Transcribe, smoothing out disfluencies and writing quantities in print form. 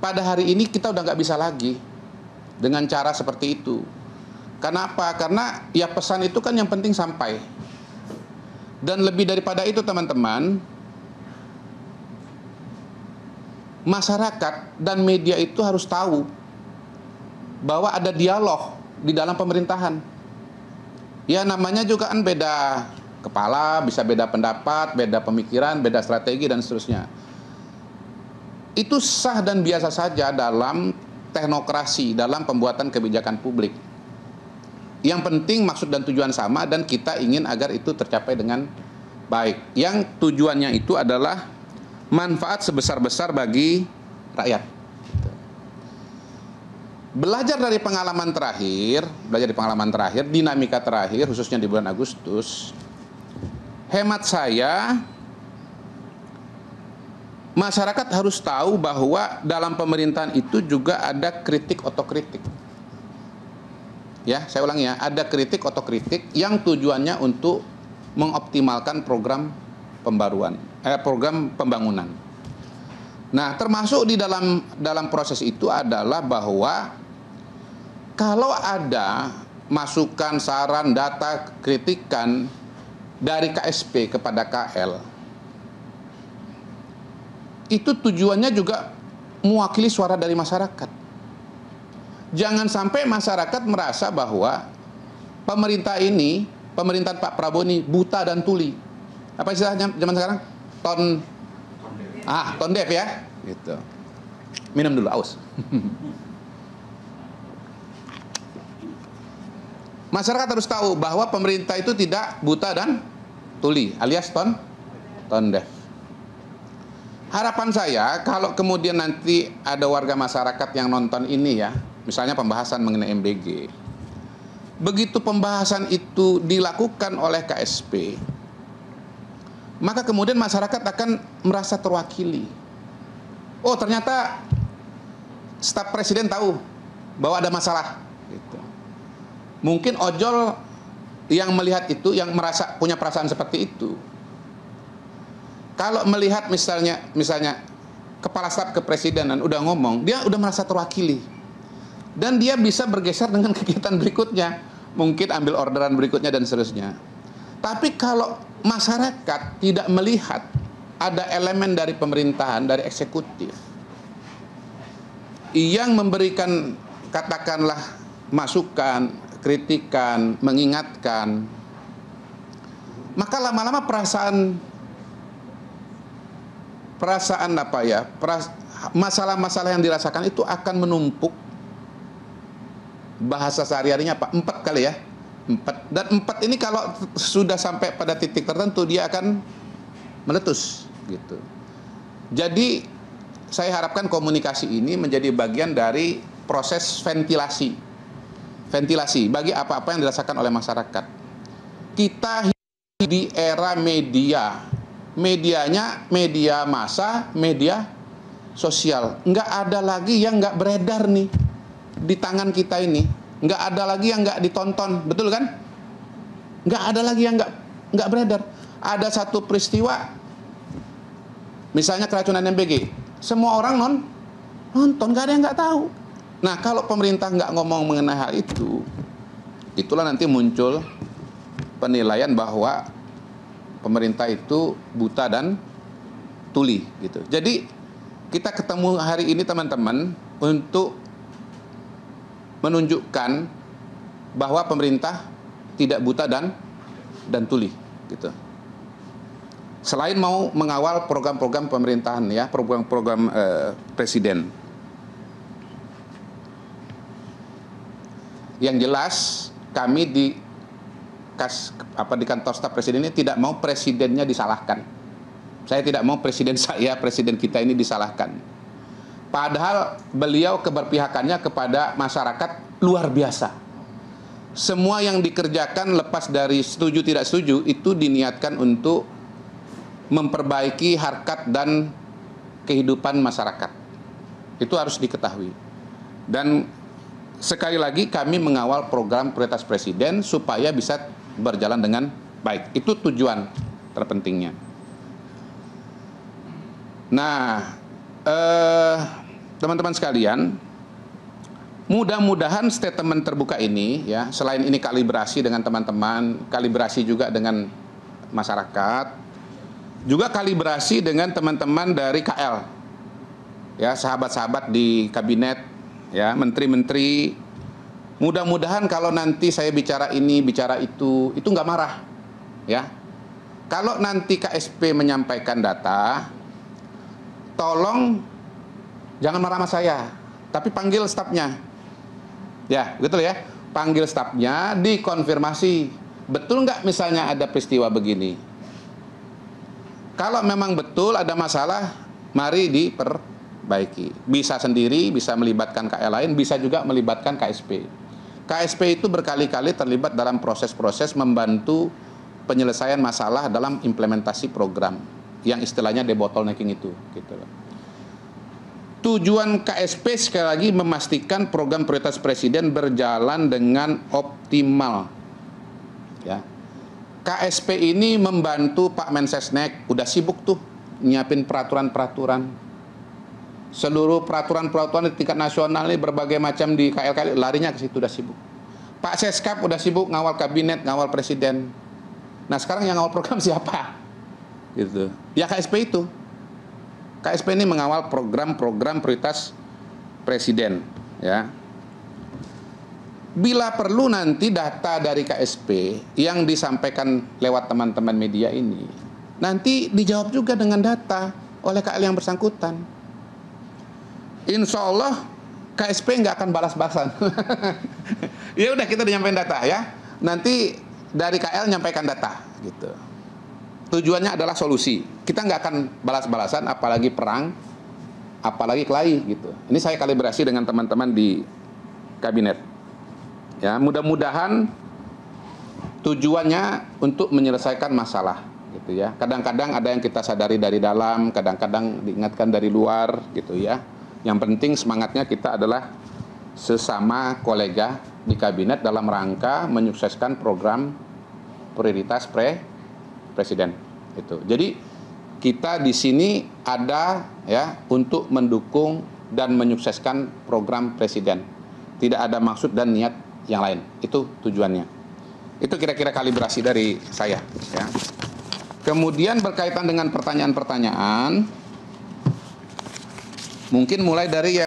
pada hari ini kita udah nggak bisa lagi dengan cara seperti itu. Kenapa? Karena ya pesan itu kan yang penting sampai. Dan lebih daripada itu teman-teman, masyarakat dan media itu harus tahu bahwa ada dialog di dalam pemerintahan. Ya namanya juga kan beda kepala, bisa beda pendapat, beda pemikiran, beda strategi dan seterusnya. Itu sah dan biasa saja dalam teknokrasi, dalam pembuatan kebijakan publik. Yang penting maksud dan tujuan sama dan kita ingin agar itu tercapai dengan baik. Yang tujuannya itu adalah manfaat sebesar-besar bagi rakyat. Belajar dari pengalaman terakhir, dinamika terakhir, khususnya di bulan Agustus, hemat saya, masyarakat harus tahu bahwa dalam pemerintahan itu juga ada kritik otokritik. Ya, saya ulangi ya, ada kritik otokritik yang tujuannya untuk mengoptimalkan program pembangunan. Nah, termasuk di dalam proses itu adalah bahwa kalau ada masukan, saran, data, kritikan dari KSP kepada KL, itu tujuannya juga mewakili suara dari masyarakat. Jangan sampai masyarakat merasa bahwa pemerintahan Pak Prabowo ini buta dan tuli. Apa istilahnya zaman sekarang? Tondef ya, gitu. Minum dulu, aus. Masyarakat harus tahu bahwa pemerintah itu tidak buta dan tuli, alias tondef. Harapan saya kalau kemudian nanti ada warga masyarakat yang nonton ini ya, misalnya pembahasan mengenai MBG. Begitu pembahasan itu dilakukan oleh KSP, maka kemudian masyarakat akan merasa terwakili. Oh, ternyata staf presiden tahu bahwa ada masalah. Gitu. Mungkin ojol yang melihat itu, yang merasa punya perasaan seperti itu. Kalau melihat misalnya kepala staf kepresidenan udah ngomong, dia udah merasa terwakili. Dan dia bisa bergeser dengan kegiatan berikutnya. Mungkin ambil orderan berikutnya dan seterusnya. Tapi kalau masyarakat tidak melihat ada elemen dari pemerintahan, dari eksekutif, yang memberikan katakanlah masukan, kritikan, mengingatkan, maka lama-lama masalah-masalah yang dirasakan itu akan menumpuk. Bahasa sehari-harinya Pak, 4 kali ya. 4. Dan 4 ini kalau sudah sampai pada titik tertentu dia akan meletus gitu. Jadi saya harapkan komunikasi ini menjadi bagian dari proses ventilasi bagi apa-apa yang dirasakan oleh masyarakat. Kita hidup di era medianya media massa, media sosial. Nggak ada lagi yang nggak beredar nih di tangan kita ini. Nggak ada lagi yang nggak ditonton, betul kan? Nggak ada lagi yang nggak beredar. Ada satu peristiwa, misalnya keracunan MBG, semua orang nonton, nggak ada yang nggak tahu. Nah, kalau pemerintah nggak ngomong mengenai hal itu, itulah nanti muncul penilaian bahwa pemerintah itu buta dan tuli, gitu. Jadi kita ketemu hari ini teman-teman untuk menunjukkan bahwa pemerintah tidak buta dan tuli, gitu. Selain mau mengawal program-program pemerintahan ya, program-program presiden. Yang jelas kami di kantor staf presiden ini tidak mau presidennya disalahkan. Saya tidak mau presiden kita ini disalahkan. Padahal beliau keberpihakannya kepada masyarakat luar biasa. Semua yang dikerjakan lepas dari setuju tidak setuju itu diniatkan untuk memperbaiki harkat dan kehidupan masyarakat. Itu harus diketahui. Dan sekali lagi kami mengawal program prioritas presiden supaya bisa berjalan dengan baik. Itu tujuan terpentingnya. Nah, teman-teman sekalian, mudah-mudahan statement terbuka ini ya, selain ini kalibrasi dengan teman-teman, kalibrasi juga dengan masyarakat, juga kalibrasi dengan teman-teman dari KL. Ya, sahabat-sahabat di kabinet, ya, menteri-menteri. Mudah-mudahan kalau nanti saya bicara ini, bicara itu nggak marah. Ya. Kalau nanti KSP menyampaikan data, tolong jangan marah sama saya, tapi panggil stafnya. Ya, betul ya. Panggil stafnya, dikonfirmasi. Betul nggak misalnya ada peristiwa begini? Kalau memang betul ada masalah, mari diperbaiki. Bisa sendiri, bisa melibatkan KL lain, bisa juga melibatkan KSP. KSP itu berkali-kali terlibat dalam proses-proses membantu penyelesaian masalah dalam implementasi program yang istilahnya debottlenecking itu, gitu. Tujuan KSP sekali lagi memastikan program prioritas Presiden berjalan dengan optimal. Ya. KSP ini membantu Pak Mensesnek, udah sibuk tuh nyiapin peraturan-peraturan. Seluruh peraturan-peraturan di tingkat nasional ini berbagai macam di KL larinya ke situ, udah sibuk. Pak Seskap udah sibuk ngawal kabinet, ngawal presiden. Nah sekarang yang ngawal program siapa? Gitu. Ya KSP itu. KSP ini mengawal program-program prioritas presiden. Ya. Bila perlu nanti data dari KSP yang disampaikan lewat teman-teman media ini, nanti dijawab juga dengan data oleh KL yang bersangkutan. Insya Allah KSP nggak akan balas-balasan. Ya udah kita udah nyampein data ya. Nanti dari KL nyampaikan data gitu. Tujuannya adalah solusi. Kita nggak akan balas-balasan, apalagi perang, apalagi kelahi gitu. Ini saya kalibrasi dengan teman-teman di kabinet. Ya, mudah-mudahan tujuannya untuk menyelesaikan masalah gitu ya. Kadang-kadang ada yang kita sadari dari dalam, kadang-kadang diingatkan dari luar gitu ya. Yang penting semangatnya kita adalah sesama kolega di kabinet dalam rangka menyukseskan program prioritas presiden itu. Jadi kita di sini ada ya untuk mendukung dan menyukseskan program presiden. Tidak ada maksud dan niat yang lain. Itu tujuannya. Itu kira-kira kalibrasi dari saya ya. Kemudian berkaitan dengan pertanyaan-pertanyaan, mungkin mulai dari